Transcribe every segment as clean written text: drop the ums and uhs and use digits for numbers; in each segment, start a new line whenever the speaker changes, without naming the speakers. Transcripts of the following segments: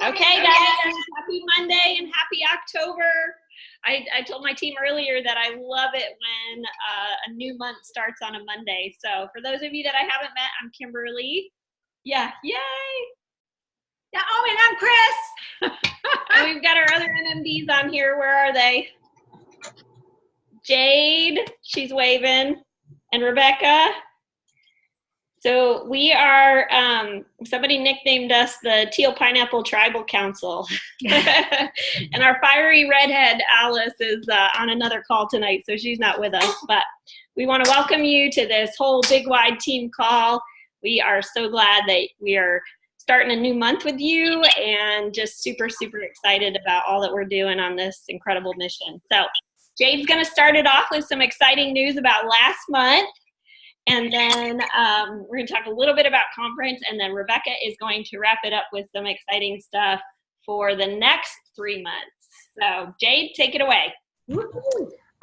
Okay, guys, happy Monday and happy October. I told my team earlier that I love it when a new month starts on a Monday. So for those of you that I haven't met, I'm Kimberly. Yeah, yay! Yeah, oh, and I'm Chris. And we've got our other NMDs on here. Where are they? Jade, she's waving, and Rebecca. So we are, somebody nicknamed us the Teal Pineapple Tribal Council. And our fiery redhead, Alice, is on another call tonight, so she's not with us. But we want to welcome you to this whole big, wide team call. We are so glad that we are starting a new month with you and just super, super excited about all that we're doing on this incredible mission. So Jade's going to start it off with some exciting news about last month. And then we're going to talk a little bit about conference, and then Rebecca is going to wrap it up with some exciting stuff for the next 3 months. So, Jade, take it away.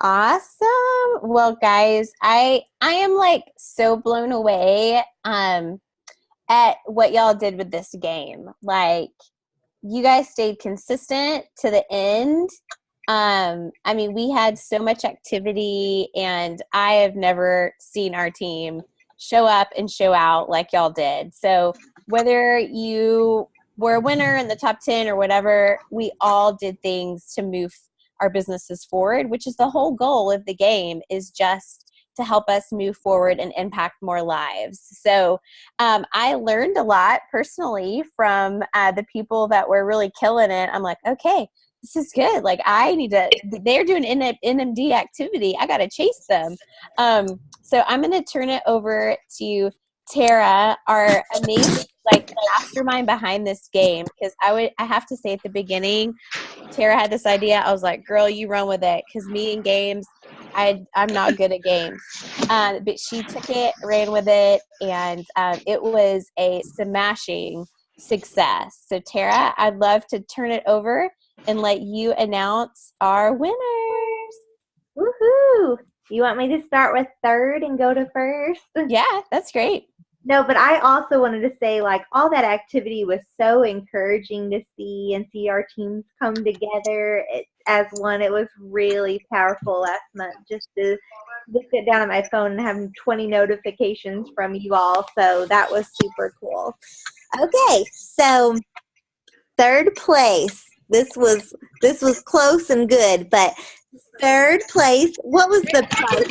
Awesome. Well, guys, I am like so blown away at what y'all did with this game. Like, you guys stayed consistent to the end. I mean, we had so much activity, and I have never seen our team show up and show out like y'all did. So whether you were a winner in the top 10 or whatever, we all did things to move our businesses forward, which is the whole goal of the game, is just to help us move forward and impact more lives. So I learned a lot personally from the people that were really killing it. I'm like, okay, this is good. Like, they're doing NMD activity. I got to chase them. So I'm going to turn it over to Tara, our amazing mastermind behind this game. Because I have to say at the beginning, Tara had this idea. I was like, girl, you run with it. Because me and games, I'm not good at games. But she took it, ran with it, and it was a smashing success. So Tara, I'd love to turn it over and let you announce our winners.
Woohoo! You want me to start with third and go to first?
Yeah, that's great.
No, but I also wanted to say, like, all that activity was so encouraging to see and see our teams come together as one. It was really powerful last month just to sit down on my phone and have 20 notifications from you all. So that was super cool. Okay, so third place. This was close and good, but third place, what was the price?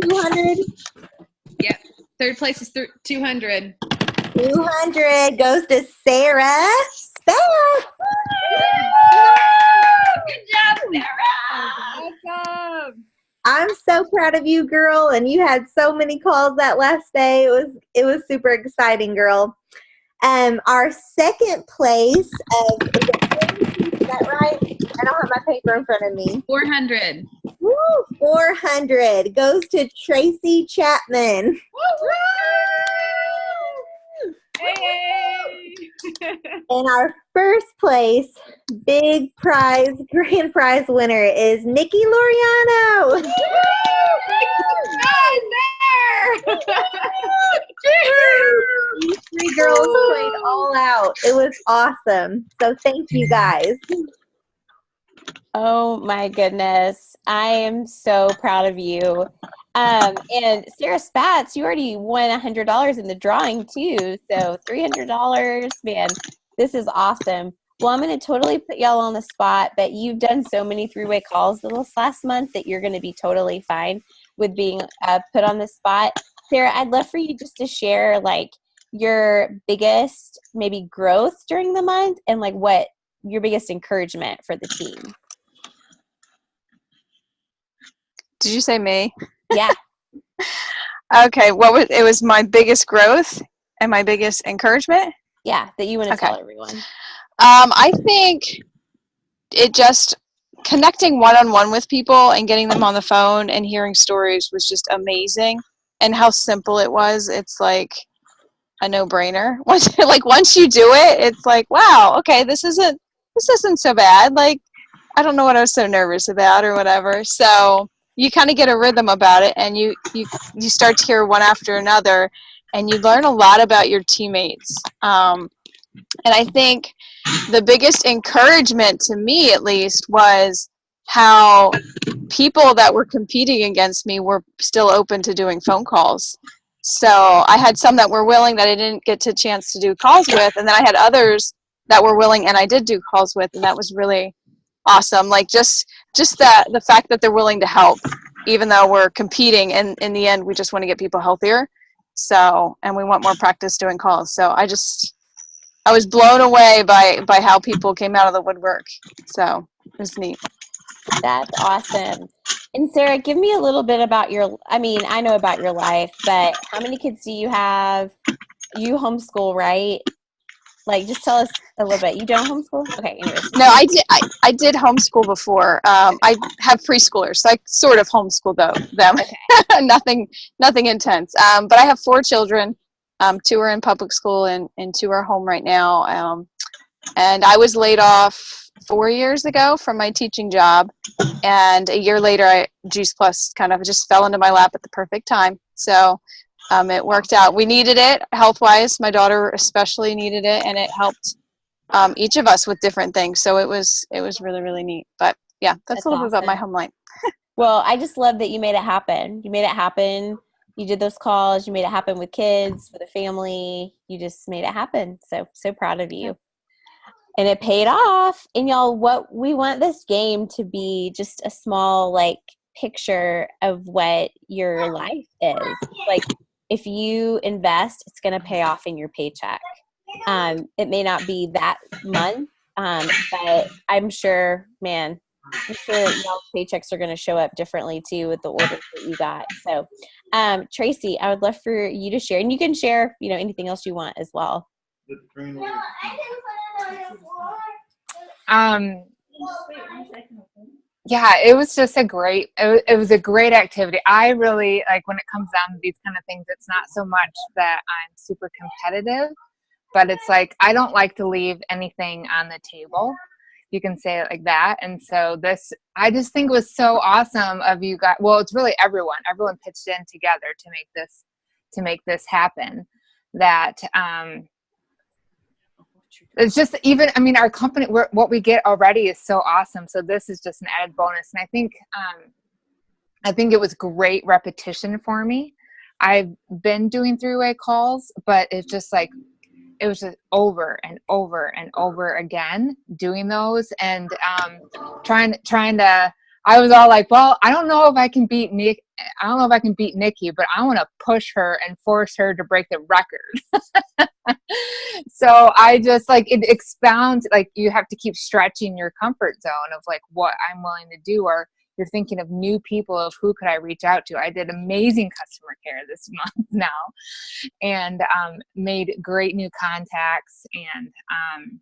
200?
Yep. Third place is 200.
200 goes to Sarah Speck.
Good job, Sarah.
Awesome.
I'm so proud of you, girl, and you had so many calls that last day. It was super exciting, girl. Our second place is that right? I don't have my paper in front of me.
400.
Woo, 400 goes to Tracy Chapman.
Hey!
And our first place, big prize, grand prize winner is Nikki Loriano. These three girls played all out. It was awesome. So thank you guys.
Oh my goodness. I am so proud of you. And Sarah Spatz, you already won $100 in the drawing too. So $300, man, this is awesome. Well, I'm going to totally put y'all on the spot, but you've done so many three-way calls this last month that you're going to be totally fine with being put on the spot. Sarah, I'd love for you just to share like your biggest maybe growth during the month and like what your biggest encouragement for the team.
Did you say me?
Yeah.
Okay. It was my biggest growth and my biggest encouragement?
Yeah, that you want to tell everyone.
I think it just connecting one-on-one with people and getting them on the phone and hearing stories was just amazing. And how simple it was. It's like a no-brainer. Once you do it, it's like, wow, okay, this isn't so bad. Like, I don't know what I was so nervous about or whatever. So you kind of get a rhythm about it, and you start to hear one after another. and you learn a lot about your teammates. And I think the biggest encouragement to me, at least, was how people that were competing against me were still open to doing phone calls. So I had some that were willing that I didn't get a chance to do calls with, and then I had others that were willing and I did do calls with, and that was really awesome. Like just the fact that they're willing to help, even though we're competing, and in the end we just want to get people healthier. So, and we want more practice doing calls. So I was blown away by how people came out of the woodwork. So it was neat.
That's awesome. And Sarah, give me a little bit about I mean, I know about your life, but how many kids do you have? You homeschool, right? Like, just tell us a little bit. You don't homeschool? Okay, anyways.
No, I did homeschool before. I have preschoolers, so I sort of homeschool them. Okay. nothing intense. But I have 4 children. 2 are in public school and 2 are home right now. And I was laid off 4 years ago from my teaching job. And a year later, Juice Plus kind of just fell into my lap at the perfect time. So it worked out. We needed it health-wise. My daughter especially needed it, and it helped each of us with different things. So it was really, really neat. But yeah, that's a little bit about my home life.
Well, I just love that you made it happen. You made it happen. You did those calls. You made it happen with kids, with a family. You just made it happen. So proud of you. And it paid off. And y'all, what we want this game to be just a small, like, picture of what your life is. Like, if you invest, it's going to pay off in your paycheck. It may not be that month, but I'm sure y'all's paychecks are going to show up differently too with the orders that you got. So, Tracy, I would love for you to share, and you can share, anything else you want as well.
Yeah, it was just it was a great activity. I really like when it comes down to these kind of things, it's not so much that I'm super competitive, but it's like I don't like to leave anything on the table. You can say it like that. And so I just think it was so awesome of you guys. Well, it's really everyone pitched in together to make this happen. That, it's just our company, what we get already is so awesome. So this is just an added bonus. And I think it was great repetition for me. I've been doing 3-way calls, but it's just like, it was just over and over and over again doing those and trying to. I was all like, well, I don't know if I can beat Nick. I don't know if I can beat Nikki, but I want to push her and force her to break the record. So I just like it expounds. Like you have to keep stretching your comfort zone of like what I'm willing to do, or you're thinking of new people of who could I reach out to. I did amazing customer care this month now and made great new contacts. And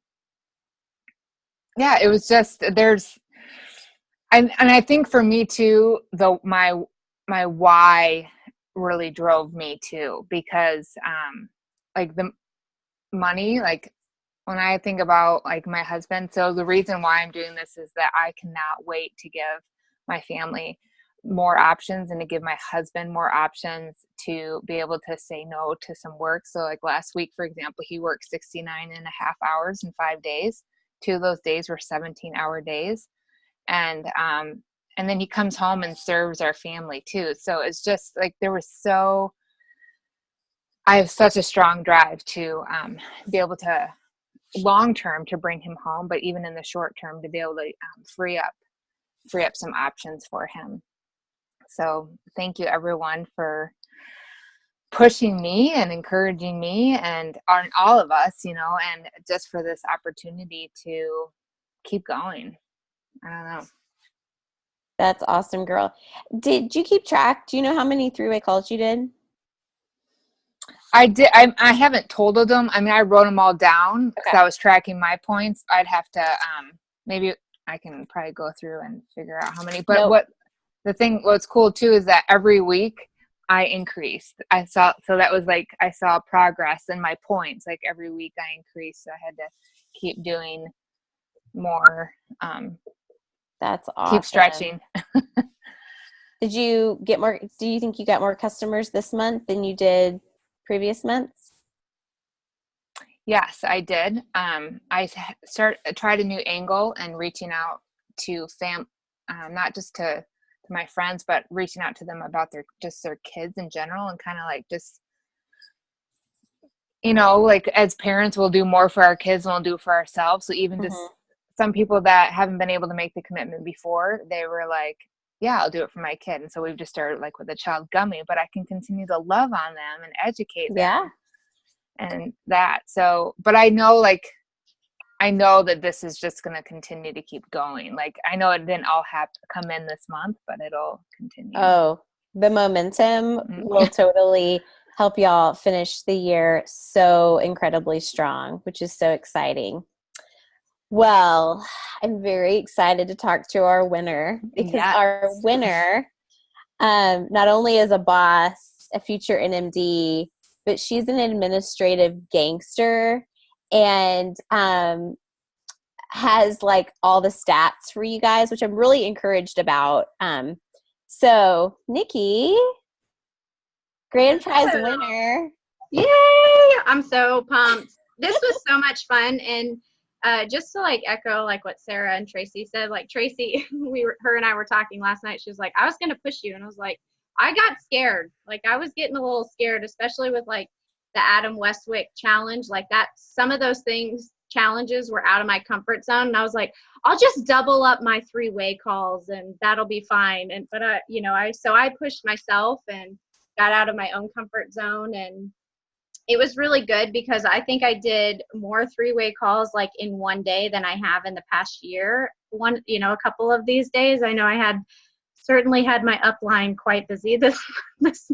yeah, it was just and I think for me too, my why really drove me too, because like the money, like when I think about like my husband, so the reason why I'm doing this is that I cannot wait to give my family more options and to give my husband more options to be able to say no to some work. So like last week, for example, he worked 69 and a half hours in 5 days. 2 of those days were 17-hour days. And then he comes home and serves our family too. So it's just like I have such a strong drive to be able to long term to bring him home, but even in the short term to be able to free up some options for him. So thank you everyone for pushing me and encouraging me and on all of us, and just for this opportunity to keep going. I don't know.
That's awesome, girl. Did you keep track? Do you know how many 3-way calls you did?
I did. I haven't totaled them. I wrote them all down because I was tracking my points. I'd have to, maybe I can probably go through and figure out how many, but what's cool too is that every week I increased. I saw progress in my points. Like every week I increased. So I had to keep doing more.
That's awesome.
Keep stretching.
Did you get more? Do you think you got more customers this month than you did previous months?
Yes, I did. I tried a new angle and reaching out to not just to my friends, but reaching out to them about their kids in general, and kind of like just, like as parents, we'll do more for our kids than we'll do for ourselves. So even just some people that haven't been able to make the commitment before, they were like, yeah, I'll do it for my kid. And so we've just started like with a child gummy, but I can continue to love on them and educate them.
Yeah.
And that. So, but I know that this is just going to continue to keep going. Like, I know it didn't all have to come in this month, but it'll continue.
Oh, the momentum will totally help y'all finish the year so incredibly strong, which is so exciting. Well, I'm very excited to talk to our winner, because our winner not only is a boss, a future NMD, but she's an administrative gangster and has like all the stats for you guys, which I'm really encouraged about. So Nikki, grand prize winner.
Yay! I'm so pumped. This was so much fun. And just to like echo like what Sarah and Tracy said, like Tracy, her and I were talking last night. She was like, I was going to push you. And I was like, I got scared. Like I was getting a little scared, especially with like the Adam Westwick challenge, like that. Some of those challenges were out of my comfort zone. And I was like, I'll just double up my 3-way calls and that'll be fine. But I pushed myself and got out of my own comfort zone, and it was really good because I think I did more 3-way calls like in one day than I have in the past year. A couple of these days, I know I certainly had my upline quite busy this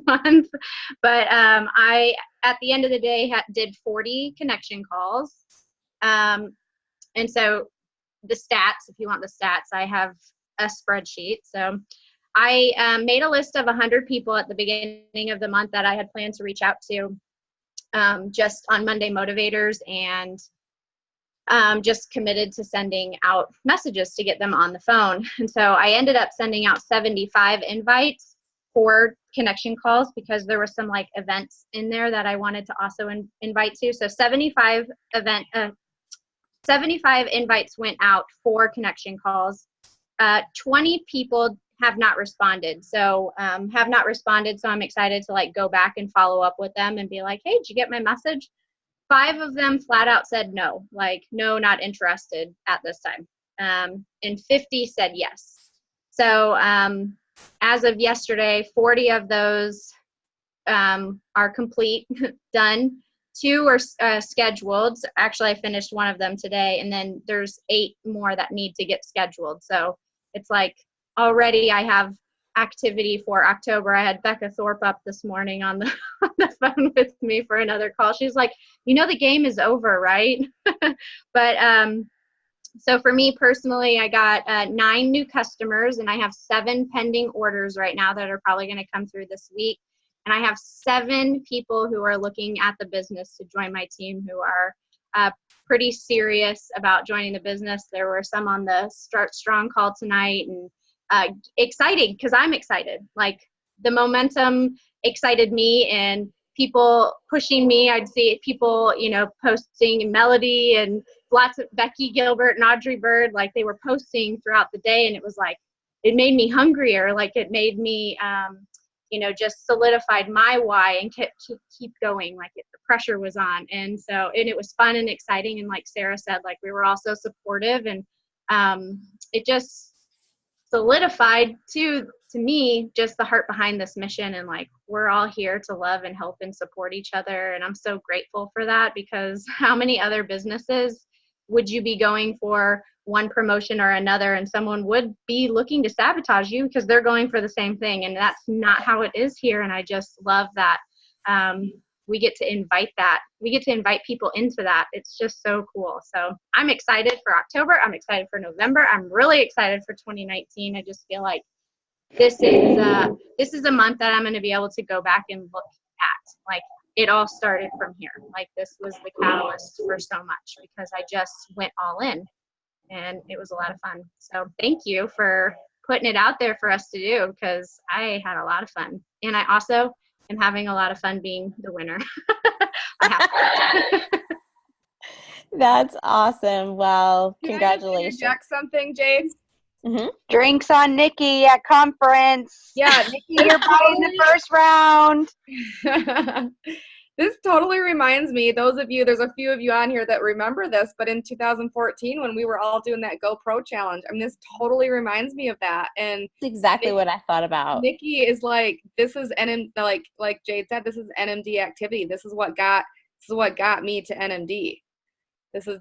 month, but I, at the end of the day, did 40 connection calls. And so the stats, if you want the stats, I have a spreadsheet. So I made a list of 100 people at the beginning of the month that I had planned to reach out to, just on Monday Motivators, and just committed to sending out messages to get them on the phone. And so I ended up sending out 75 invites for connection calls because there were some like events in there that I wanted to also invite to. So 75 invites went out for connection calls. 20 people have not responded. So So I'm excited to like go back and follow up with them and be like, hey, did you get my message? 5 of them flat out said no, like no, not interested at this time. And 50 said yes. So as of yesterday, 40 of those are complete, done. 2 are scheduled. Actually, I finished one of them today, and then there's 8 more that need to get scheduled. So it's like already I have activity for October. I had Becca Thorpe up this morning on the phone with me for another call. She's like, the game is over, right? But so for me personally, I got 9 new customers, and I have 7 pending orders right now that are probably going to come through this week. And I have 7 people who are looking at the business to join my team who are pretty serious about joining the business. There were some on the Start Strong call tonight, and exciting because I'm excited. Like the momentum excited me, and people pushing me. I'd see people, posting Melody and lots of Becky Gilbert and Audrey Bird, like they were posting throughout the day, and it was like, it made me hungrier. Like it made me, just solidified my why and keep going. Like the pressure was on. And it was fun and exciting. And like Sarah said, like we were also supportive, and it just solidified to me just the heart behind this mission, and like we're all here to love and help and support each other. And I'm so grateful for that, because how many other businesses would you be going for one promotion or another, and someone would be looking to sabotage you because they're going for the same thing? And that's not how it is here. And I just love that we get to invite that. We get to invite people into that. It's just so cool. So I'm excited for October. I'm excited for November. I'm really excited for 2019. I just feel like this is a month that I'm going to be able to go back and look at. Like it all started from here. Like this was the catalyst for so much, because I just went all in, and it was a lot of fun. So thank you for putting it out there for us to do, because I had a lot of fun. And I also am having a lot of fun being the winner. I have to.
That's awesome. Well,
Can I just
congratulations.
interject something, Jade?
Drinks on Nikki at conference.
Yeah,
Nikki, you're in the first round.
This totally reminds me, those of you, there's a few of you on here that remember this, but in 2014 when we were all doing that GoPro challenge, I mean, this totally reminds me of that. And
That's exactly what I thought about.
Nikki is like, this is like Jade said, this is NMD activity. This is what got me to NMD. This is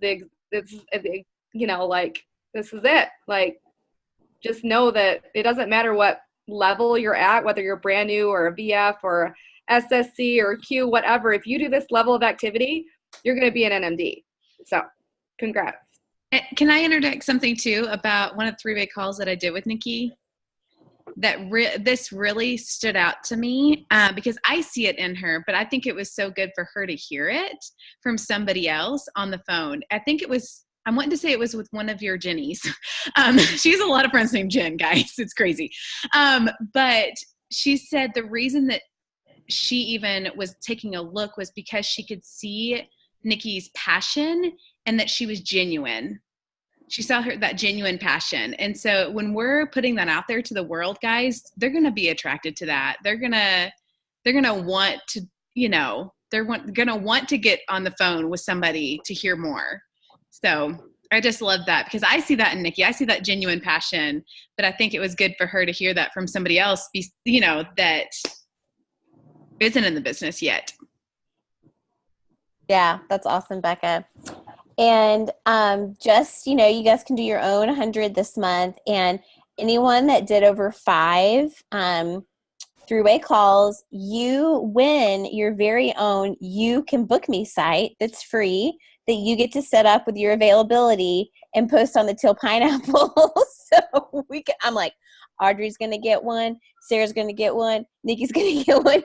you know, like, this is it. Like, just know that it doesn't matter what level you're at, whether you're brand new or a VF or SSC or Q, whatever. If you do this level of activity, you're going to be an NMD. So, congrats. Can I interject something too about one of the three-way calls that I did with Nikki? That this really stood out to me because I see it in her, but I think it was so good for her to hear it from somebody else on the phone. I think it was, I'm wanting to say it was with one of your Jennies. She has a lot of friends named Jen, guys. It's crazy. But she said the reason that she even was taking a look was because she could see Nikki's passion and that she was genuine. She saw that genuine passion. And so when we're putting that out there to the world, guys, they're going to be attracted to that. They're going to want to, you know, going to want to get on the phone with somebody to hear more. So I just love that because I see that in Nikki. I see that genuine passion, but I think it was good for her to hear that from somebody else, you know, that isn't in the business yet.
Yeah, that's awesome, Becca. And just, you know, you guys can do your own 100 this month. And anyone that did over 5 three-way calls, you win your very own You Can Book Me site that's free that you get to set up with your availability and post on the Teal Pineapple. So I'm like, Audrey's going to get one. Sarah's going to get one. Nikki's going to get one.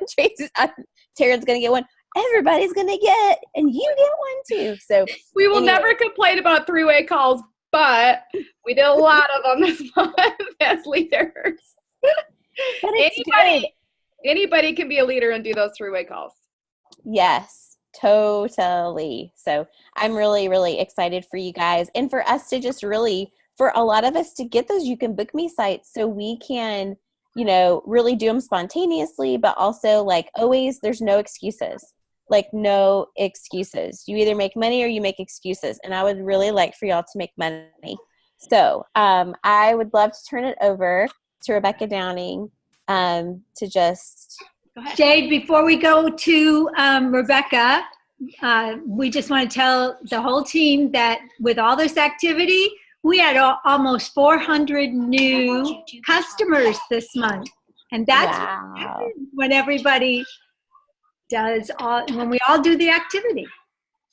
Taryn's going to get one. Everybody's going to get, and you get one too. So
we will never complain about three-way calls, but we did a lot of them this month as leaders.
But it's
anybody can be a leader and do those three-way calls.
Yes, totally. So I'm really, really excited for you guys and for us to just really, for a lot of us to get those You Can Book Me sites so we can, you know, really do them spontaneously, but also like always, there's no excuses. Like no excuses. You either make money or you make excuses. And I would really like for y'all to make money. So I would love to turn it over to Rebecca Downing to just.
Go ahead. Jade, before we go to Rebecca, we just want to tell the whole team that with all this activity, we had almost 400 new customers this month. And that's what happens when everybody when we all do the activity.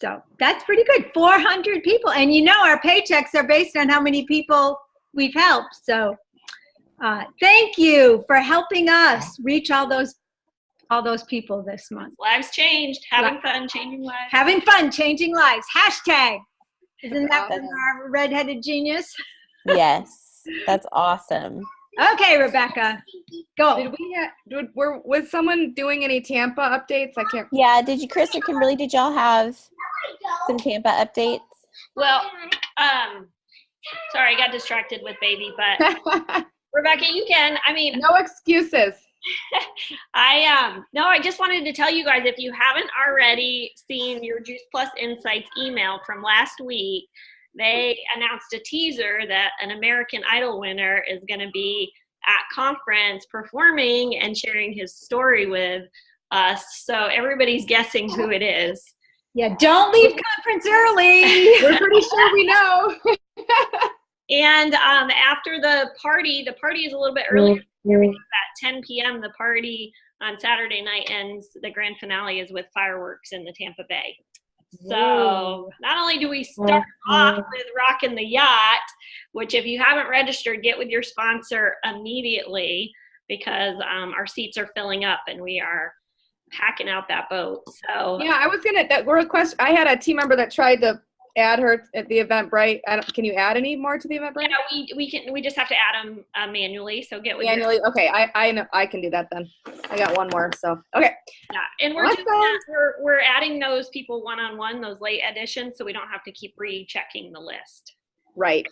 So that's pretty good. 400 people. And you know, our paychecks are based on how many people we've helped. So thank you for helping us reach all those people this month.
Lives changed. Having fun, changing lives.
Having fun, changing lives. Hashtag. Isn't that our redheaded genius?
Yes, that's awesome.
Okay, Rebecca, go.
Was someone doing any Tampa updates? I can't.
Yeah, did you, Chris or Kimberly, did y'all have some Tampa updates?
Well, sorry, I got distracted with baby, but Rebecca, you can. I mean,
no excuses.
I just wanted to tell you guys, if you haven't already seen your Juice Plus Insights email from last week, they announced a teaser that an American Idol winner is going to be at conference performing and sharing his story with us. So everybody's guessing who it is.
Yeah, don't leave conference early.
We're pretty sure we know.
And after the party is a little bit earlier. At 10 p.m. the party on Saturday night ends. The grand finale is with fireworks in the Tampa Bay. So not only do we start off with Rockin' the Yacht, which if you haven't registered, get with your sponsor immediately because our seats are filling up and we are packing out that boat. So
yeah, I was gonna. I had a team member that tried to add her at the Eventbrite. Can you add any more to the Eventbrite?
Yeah, we can. We just have to add them manually. So get with
Manually. Okay, I know I can do that then. I got one more. So okay.
Yeah, and we're doing that. We're adding those people one-on-one, those late additions, so we don't have to keep rechecking the list.
Right.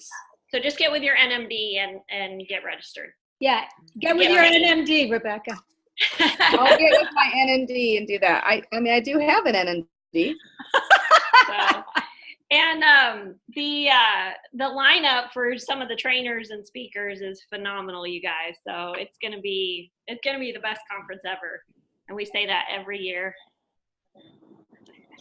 So just get with your NMD and get registered.
Yeah, get with your NMD, Rebecca.
I'll get with my NMD and do that. I mean, I do have an NMD.
So, and the lineup for some of the trainers and speakers is phenomenal, you guys. So it's gonna be the best conference ever, and we say that every year.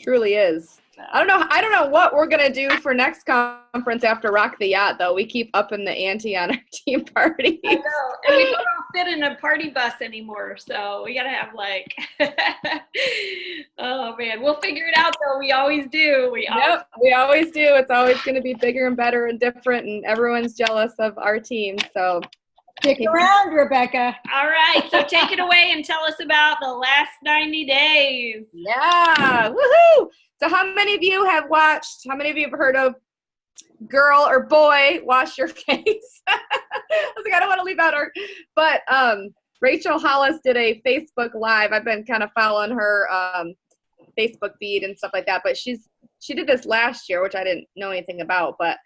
Truly is. I don't know what we're gonna do for next conference after Rock the Yacht, though. We keep upping the ante on our team parties.
I know, and we don't fit in a party bus anymore, so we gotta have like, oh man, we'll figure it out though. We always do. We
always do. It's always gonna be bigger and better and different, and everyone's jealous of our team. So
stick around, Rebecca.
All right, so take it away and tell us about the last 90 days.
Yeah, woohoo! So how many of you have heard of Girl or Boy Wash Your Face? I was like, I don't want to leave out her. But Rachel Hollis did a Facebook Live. I've been kind of following her Facebook feed and stuff like that. But she did this last year, which I didn't know anything about. But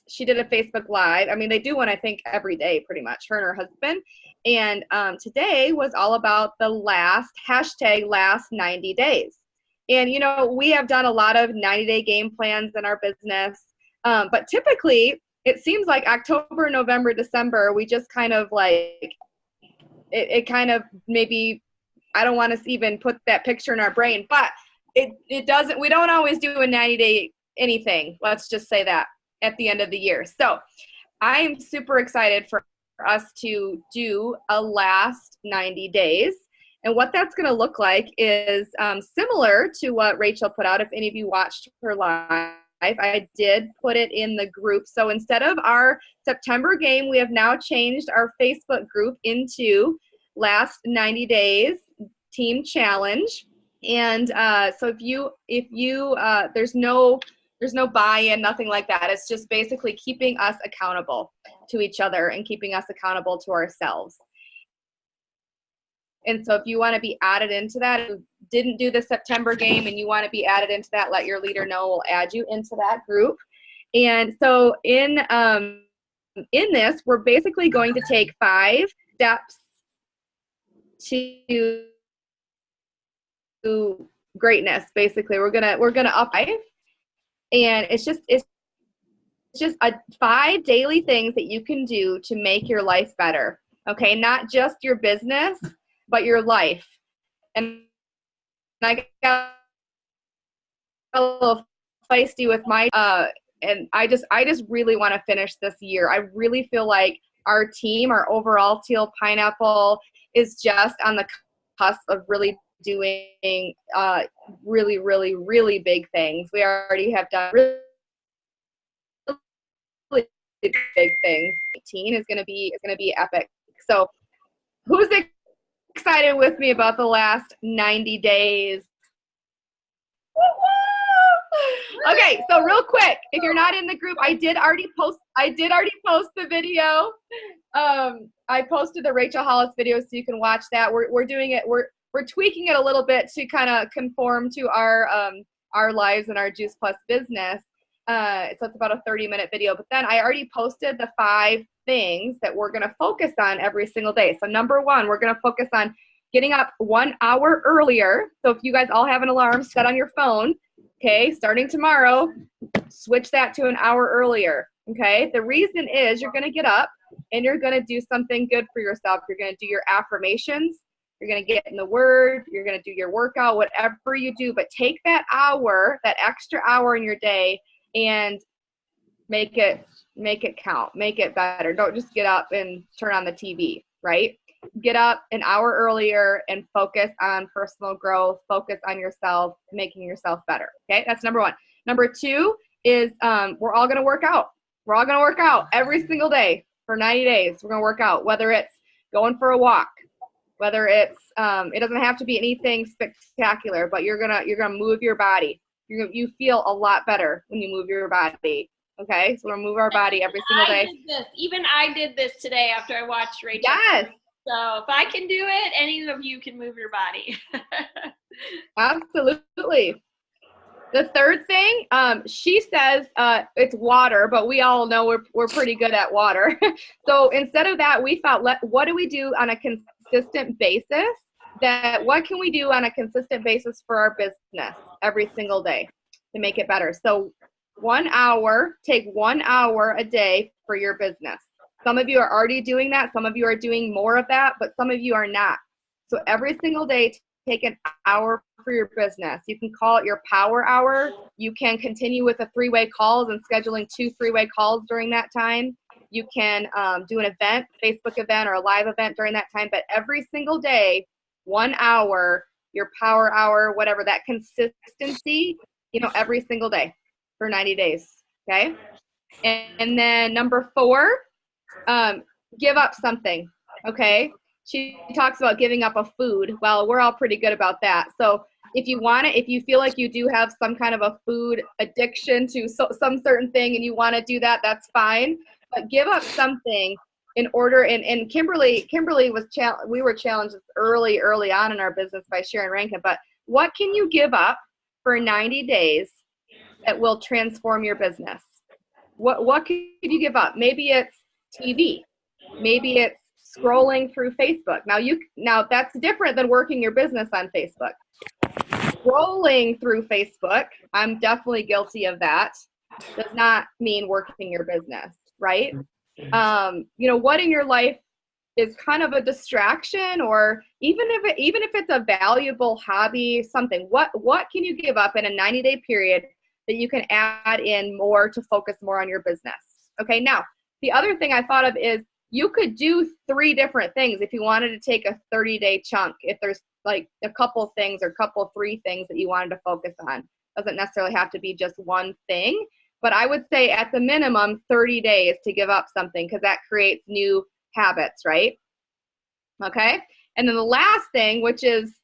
she did a Facebook Live. I mean, they do one, I think, every day pretty much, her and her husband. And today was all about the last 90 days. And, you know, we have done a lot of 90-day game plans in our business. But typically, it seems like October, November, December, we just kind of like, it kind of maybe, I don't want to even put that picture in our brain. But it doesn't, we don't always do a 90-day anything. Let's just say that at the end of the year. So I'm super excited for us to do a last 90 days. And what that's going to look like is similar to what Rachel put out. If any of you watched her live, I did put it in the group. So instead of our September game, we have now changed our Facebook group into last 90 days team challenge. And so if you there's no buy-in, nothing like that. It's just basically keeping us accountable to each other and keeping us accountable to ourselves. And so if you want to be added into that, if you didn't do the September game and you want to be added into that, let your leader know. We'll add you into that group. And so in this, we're basically going to take 5 steps to greatness. Basically, we're gonna up 5, and it's just 5 daily things that you can do to make your life better. Okay, not just your business, but your life. And I got a little feisty with my and I just really want to finish this year. I really feel like our team, our overall Teal Pineapple, is just on the cusp of really doing really, really, really big things. We already have done really big things. 18 is going to be epic. So who's excited with me about the last 90 days? Okay, so real quick, if you're not in the group, I did already post the video. I posted the Rachel Hollis video, so you can watch that. We're doing it. We're tweaking it a little bit to kind of conform to our lives and our Juice Plus business. So it's about a 30-minute video. But then I already posted the 5 things that we're going to focus on every single day. So number 1, we're going to focus on getting up 1 hour earlier. So if you guys all have an alarm set on your phone, okay, starting tomorrow, switch that to an hour earlier. Okay, the reason is you're going to get up and you're going to do something good for yourself. You're going to do your affirmations. You're going to get in the Word. You're going to do your workout, whatever you do. But take that hour, that extra hour in your day, and make it count. Make it better. Don't just get up and turn on the TV, right? Get up an hour earlier and focus on personal growth. Focus on yourself, making yourself better. Okay, that's number 1. Number 2 is we're all going to work out. We're all going to work out every single day for 90 days. We're going to work out, whether it's going for a walk, whether it's it doesn't have to be anything spectacular, but you're gonna move your body. You feel a lot better when you move your body. Okay, so we're gonna move our body every single day.
Even I did this today after I watched Rachel.
Yes.
So if I can do it, any of you can move your body.
Absolutely. The third thing, she says it's water, but we all know we're pretty good at water. So instead of that, we thought, what do we do on a consistent basis? What can we do on a consistent basis for our business every single day to make it better? So 1 hour, take 1 hour a day for your business. Some of you are already doing that. Some of you are doing more of that, but some of you are not. So every single day, take an hour for your business. You can call it your power hour. You can continue with the 3-way calls and scheduling 2 3-way calls during that time. You can do an event, Facebook event or a live event during that time, but every single day, 1 hour, your power hour, whatever, that consistency, every single day for 90 days, okay? And then number 4, give up something, okay? She talks about giving up a food. Well, we're all pretty good about that. So if you feel like you do have some kind of a food addiction to some certain thing and you want to do that, that's fine. But give up something in order, and Kimberly we were challenged early on in our business by Sharon Rankin, but what can you give up for 90 days that will transform your business? What could you give up? Maybe it's TV. Maybe it's scrolling through Facebook. Now that's different than working your business on Facebook. Scrolling through Facebook, I'm definitely guilty of that. Does not mean working your business, right? What in your life is kind of a distraction, or even if it's a valuable hobby, something. What can you give up in a 90-day period that you can add in more to focus more on your business? Okay, now the other thing I thought of is you could do 3 different things if you wanted to take a 30-day chunk. If there's like a couple things or 3 things that you wanted to focus on, doesn't necessarily have to be just one thing. But I would say at the minimum 30 days to give up something, because that creates new habits, right? Okay. And then the last thing, which is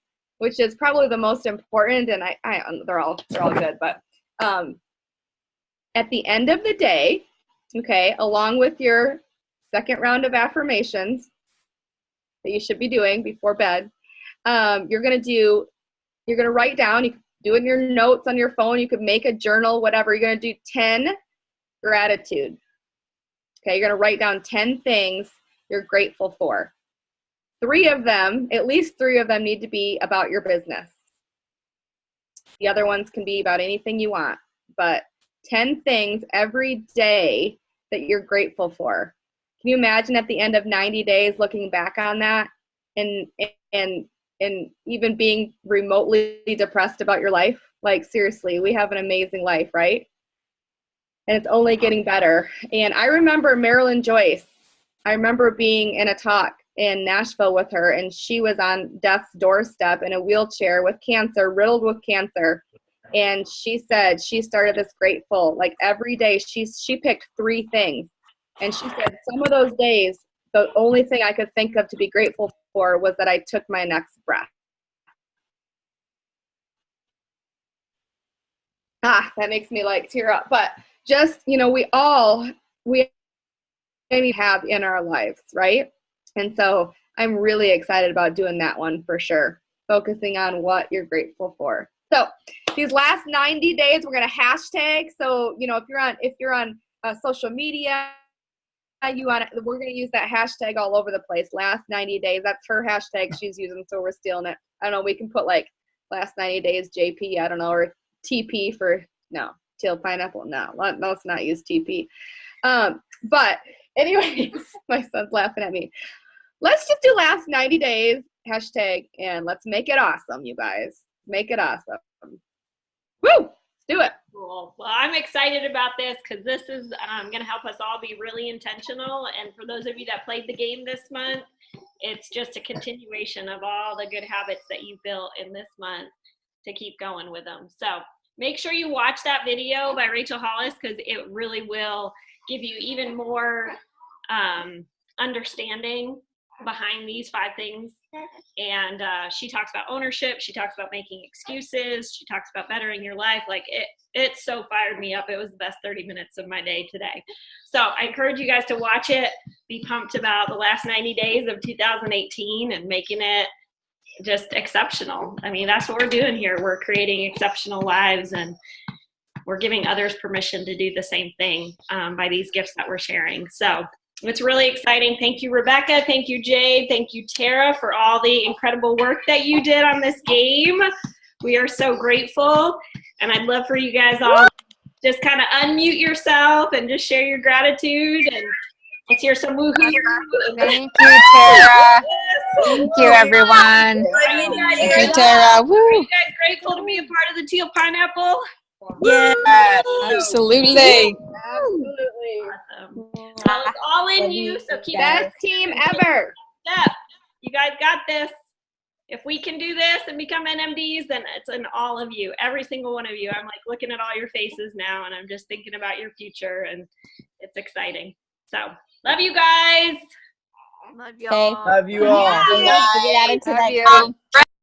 probably the most important, and they're all good, but at the end of the day, okay, along with your second round of affirmations that you should be doing before bed, you're going to write down, you can do it in your notes on your phone, you could make a journal, whatever. You're going to do 10 gratitude. Okay, you're going to write down 10 things you're grateful for. 3 of them, at least 3 of them, need to be about your business. The other ones can be about anything you want, but 10 things every day that you're grateful for. Can you imagine at the end of 90 days looking back on that and even being remotely depressed about your life? Like, seriously, we have an amazing life, right? And it's only getting better. And I remember Marilyn Joyce. I remember being in a talk in Nashville with her, and she was on death's doorstep in a wheelchair with cancer, riddled with cancer. And she said she started this grateful, like every day she picked 3 things. And she said some of those days, the only thing I could think of to be grateful for was that I took my next breath. That makes me like tear up. But just, we have in our lives, right? And so I'm really excited about doing that one for sure, focusing on what you're grateful for. So these last 90 days, we're going to hashtag. So, if you're on social media, we're going to use that hashtag all over the place. Last 90 days. That's her hashtag she's using, so we're stealing it. I don't know. We can put like last 90 days JP. I don't know, or TP for Teal pineapple. No, let's not use TP. But anyways, my son's laughing at me. Let's just do last 90 days hashtag, and let's make it awesome, you guys. Make it awesome. Woo! Let's do it.
Cool. Well, I'm excited about this because this is going to help us all be really intentional. And for those of you that played the game this month, it's just a continuation of all the good habits that you built in this month to keep going with them. So make sure you watch that video by Rachel Hollis, because it really will give you even more understanding behind these 5 things. And she talks about ownership. She talks about making excuses. She talks about bettering your life. Like it so fired me up. It was the best 30 minutes of my day today. So I encourage you guys to watch it, be pumped about the last 90 days of 2018 and making it just exceptional. I mean, that's what we're doing here. We're creating exceptional lives, and we're giving others permission to do the same thing by these gifts that we're sharing. So it's really exciting. Thank you, Rebecca. Thank you, Jade. Thank you, Tara, for all the incredible work that you did on this game. We are so grateful. And I'd love for you guys all just kind of unmute yourself and just share your gratitude. And let's hear some woohoo.
Thank you, Tara. Thank you, everyone.
Thank you, Tara. Woo.
Are you guys grateful to be a part of the Teal Pineapple?
Yeah, absolutely.
Absolutely.
Awesome. Well, it's all in you, so keep
Best team ever.
up. You guys got this. If we can do this and become NMDs, then it's in all of you, every single one of you. I'm like looking at all your faces now, and I'm just thinking about your future, and it's exciting. So, love you guys.
Love y'all.
Love you all.
Don't forget to get out into
Love
that
you.
group.